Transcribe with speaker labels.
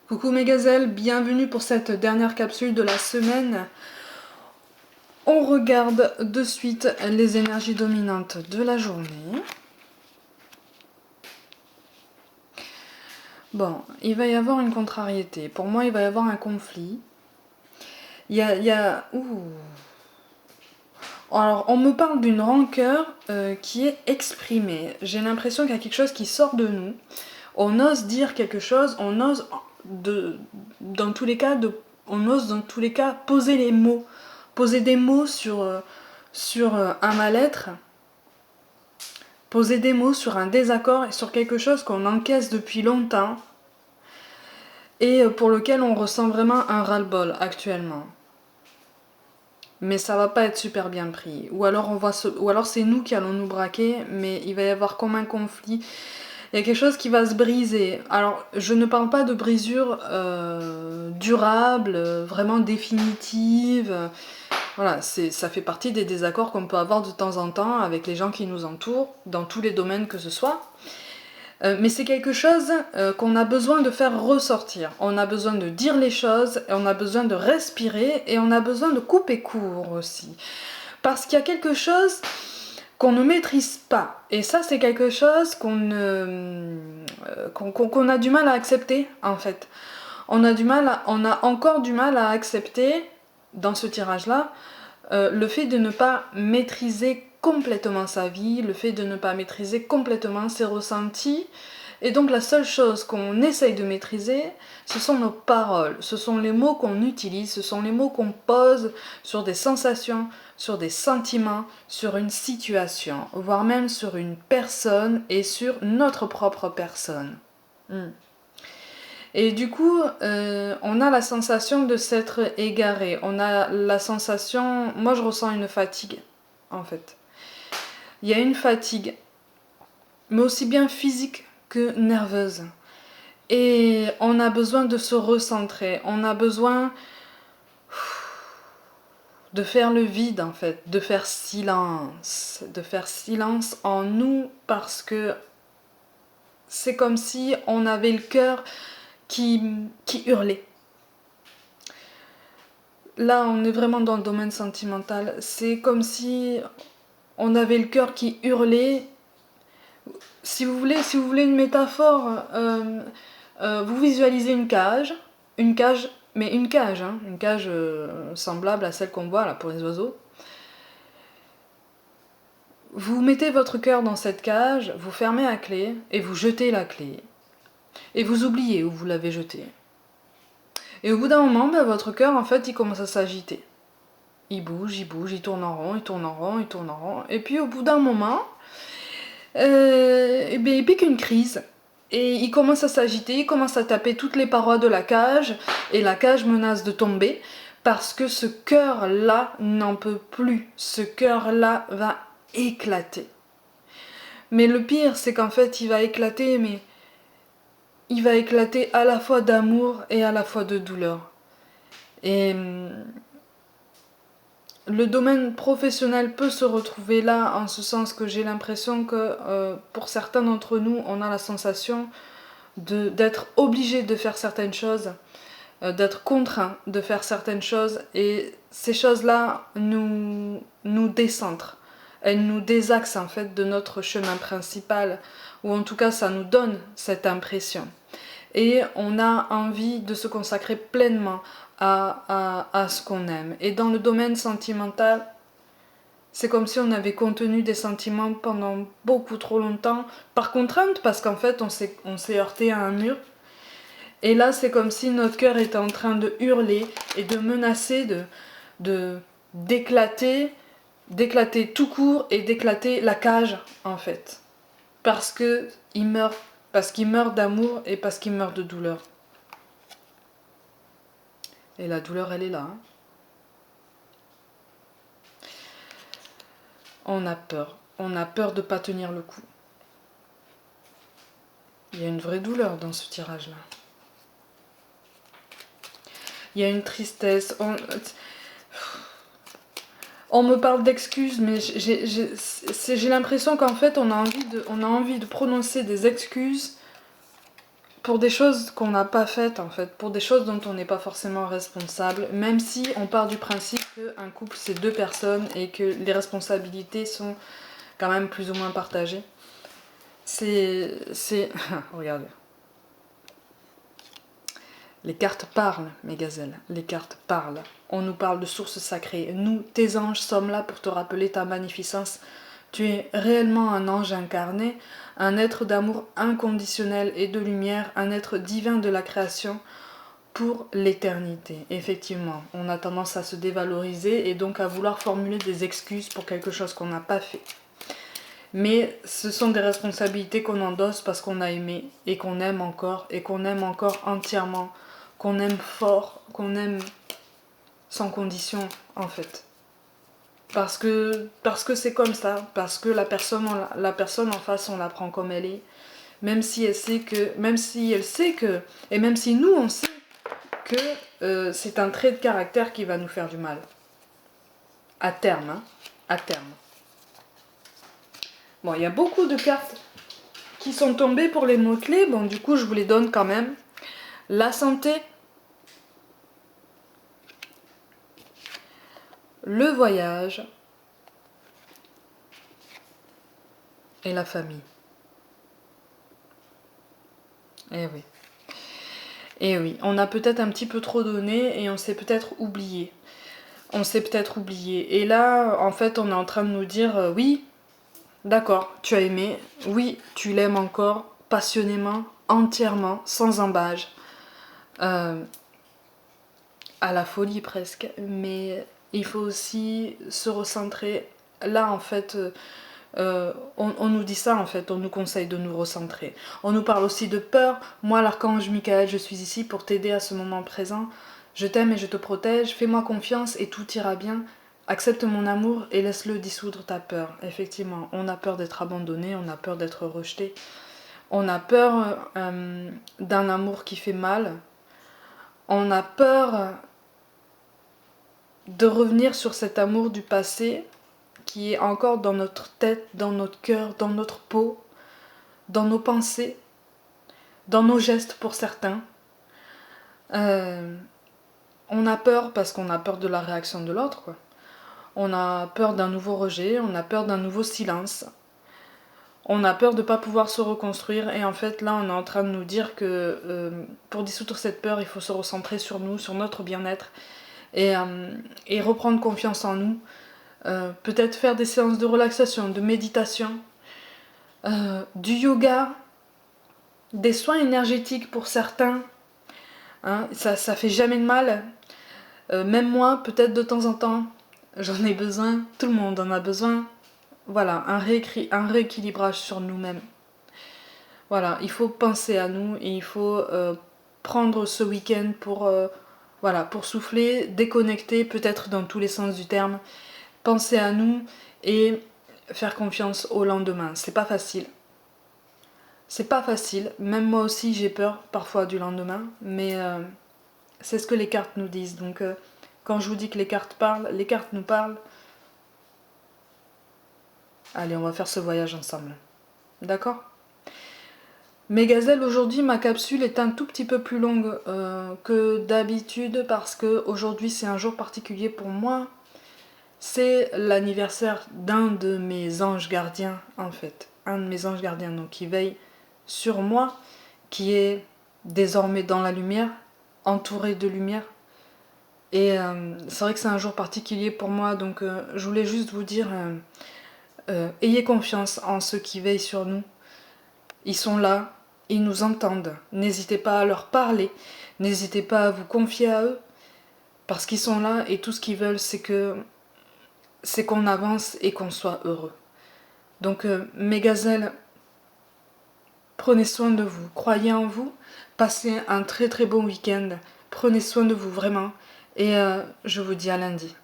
Speaker 1: Coucou mes gazelles, bienvenue pour cette dernière capsule de la semaine. On regarde de suite les énergies dominantes de la journée. Bon, il va y avoir une contrariété. Pour moi, il va y avoir un conflit. Ouh. Alors, on me parle d'une rancœur qui est exprimée. J'ai l'impression qu'il y a quelque chose qui sort de nous. On ose dire quelque chose, on ose dans tous les cas poser les mots, poser des mots sur un mal-être, poser des mots sur un désaccord et sur quelque chose qu'on encaisse depuis longtemps et pour lequel on ressent vraiment un ras-le-bol actuellement. Mais ça va pas être super bien pris. Ou alors c'est nous qui allons nous braquer, mais il va y avoir comme un conflit. Il y a quelque chose qui va se briser. Alors, je ne parle pas de brisure durable, vraiment définitive. Voilà, ça fait partie des désaccords qu'on peut avoir de temps en temps avec les gens qui nous entourent, dans tous les domaines que ce soit. Mais c'est quelque chose qu'on a besoin de faire ressortir. On a besoin de dire les choses, et on a besoin de respirer, et on a besoin de couper court aussi. Parce qu'il y a quelque chose qu'on ne maîtrise pas. Et ça, c'est quelque chose qu'on a du mal à accepter, en fait. On a encore du mal à accepter, dans ce tirage-là, le fait de ne pas maîtriser complètement sa vie, le fait de ne pas maîtriser complètement ses ressentis. Et donc la seule chose qu'on essaye de maîtriser, ce sont nos paroles, ce sont les mots qu'on utilise, ce sont les mots qu'on pose sur des sensations, sur des sentiments, sur une situation, voire même sur une personne et sur notre propre personne. Et du coup, on a la sensation de s'être égaré. On a la sensation... Moi, je ressens une fatigue, en fait. Il y a une fatigue, mais aussi bien physique que nerveuse. Et on a besoin de se recentrer. On a besoin de faire le vide, en fait. De faire silence. De faire silence en nous parce que c'est comme si on avait le cœur qui hurlait. Là, on est vraiment dans le domaine sentimental. C'est comme si on avait le cœur qui hurlait. Si vous voulez une métaphore, vous visualisez une cage, mais une cage semblable à celle qu'on voit là pour les oiseaux. Vous mettez votre cœur dans cette cage, vous fermez à clé et vous jetez la clé. Et vous oubliez où vous l'avez jetée. Et au bout d'un moment, votre cœur, en fait, il commence à s'agiter. Il bouge, il tourne en rond, il tourne en rond, il tourne en rond. Et puis au bout d'un moment, il pique une crise. Et il commence à s'agiter, il commence à taper toutes les parois de la cage. Et la cage menace de tomber. Parce que ce cœur-là n'en peut plus. Ce cœur-là va éclater. Mais le pire, c'est qu'en fait, il va éclater, mais... il va éclater à la fois d'amour et à la fois de douleur. Et le domaine professionnel peut se retrouver là, en ce sens que j'ai l'impression que pour certains d'entre nous, on a la sensation d'être obligé de faire certaines choses, d'être contraint de faire certaines choses, et ces choses-là nous décentrent. Elles nous désaxent en fait de notre chemin principal, ou en tout cas ça nous donne cette impression. Et on a envie de se consacrer pleinement à ce qu'on aime. Et dans le domaine sentimental, c'est comme si on avait contenu des sentiments pendant beaucoup trop longtemps, par contrainte, parce qu'en fait on s'est heurté à un mur. Et là c'est comme si notre cœur était en train de hurler et de menacer d'éclater tout court et d'éclater la cage en fait. Parce qu'il meurt d'amour et parce qu'il meurt de douleur. Et la douleur, elle est là. On a peur. On a peur de ne pas tenir le coup. Il y a une vraie douleur dans ce tirage-là. Il y a une tristesse. On me parle d'excuses, mais j'ai l'impression qu'en fait, on a envie de prononcer des excuses pour des choses qu'on n'a pas faites en fait, pour des choses dont on n'est pas forcément responsable, même si on part du principe qu'un couple c'est deux personnes et que les responsabilités sont quand même plus ou moins partagées. C'est... Regardez. Les cartes parlent, mes gazelles, les cartes parlent. On nous parle de sources sacrées. Nous, tes anges, sommes là pour te rappeler ta magnificence. Tu es réellement un ange incarné, un être d'amour inconditionnel et de lumière, un être divin de la création pour l'éternité. Effectivement, on a tendance à se dévaloriser et donc à vouloir formuler des excuses pour quelque chose qu'on n'a pas fait. Mais ce sont des responsabilités qu'on endosse parce qu'on a aimé et qu'on aime encore entièrement, qu'on aime fort, qu'on aime sans condition en fait. Parce que c'est comme ça, parce que la personne en face, on la prend comme elle est, même si elle sait que, et même si nous on sait que c'est un trait de caractère qui va nous faire du mal. À terme, hein, à terme. Bon, il y a beaucoup de cartes qui sont tombées pour les mots-clés, bon du coup je vous les donne quand même. La santé, le voyage et la famille. Eh oui. Eh oui, on a peut-être un petit peu trop donné et on s'est peut-être oublié. On s'est peut-être oublié. Et là, en fait, on est en train de nous dire, oui, d'accord, tu as aimé, oui, tu l'aimes encore, passionnément, entièrement, sans embâge. À la folie presque, mais il faut aussi se recentrer. Là, en fait, on nous dit ça, en fait, on nous conseille de nous recentrer. On nous parle aussi de peur. Moi, l'archange Michael, je suis ici pour t'aider à ce moment présent. Je t'aime et je te protège. Fais-moi confiance et tout ira bien. Accepte mon amour et laisse-le dissoudre ta peur. Effectivement, on a peur d'être abandonné, on a peur d'être rejeté. On a peur d'un amour qui fait mal. On a peur de revenir sur cet amour du passé qui est encore dans notre tête, dans notre cœur, dans notre peau, dans nos pensées, dans nos gestes pour certains. On a peur parce qu'on a peur de la réaction de l'autre, quoi. On a peur d'un nouveau rejet, on a peur d'un nouveau silence. On a peur de ne pas pouvoir se reconstruire et en fait là on est en train de nous dire que pour dissoudre cette peur il faut se recentrer sur nous, sur notre bien-être et reprendre confiance en nous. Peut-être faire des séances de relaxation, de méditation, du yoga, des soins énergétiques pour certains. Hein, ça fait jamais de mal. Même moi, peut-être de temps en temps, j'en ai besoin. Tout le monde en a besoin. Voilà, un rééquilibrage sur nous-mêmes. Voilà, il faut penser à nous et il faut prendre ce week-end pour souffler, déconnecter, peut-être dans tous les sens du terme. Penser à nous et faire confiance au lendemain. C'est pas facile. C'est pas facile. Même moi aussi, j'ai peur parfois du lendemain. Mais c'est ce que les cartes nous disent. Donc, quand je vous dis que les cartes nous parlent. Allez, on va faire ce voyage ensemble. D'accord ? Mes gazelles, aujourd'hui, ma capsule est un tout petit peu plus longue que d'habitude parce que aujourd'hui, c'est un jour particulier pour moi. C'est l'anniversaire d'un de mes anges gardiens, en fait. Un de mes anges gardiens, donc qui veille sur moi, qui est désormais dans la lumière, entouré de lumière. Et c'est vrai que c'est un jour particulier pour moi, donc je voulais juste vous dire, ayez confiance en ceux qui veillent sur nous. Ils sont là, ils nous entendent. N'hésitez pas à leur parler, n'hésitez pas à vous confier à eux, parce qu'ils sont là et tout ce qu'ils veulent, c'est qu'on avance et qu'on soit heureux. Donc mes gazelles, prenez soin de vous, croyez en vous, passez un très très bon week-end, prenez soin de vous vraiment, et je vous dis à lundi.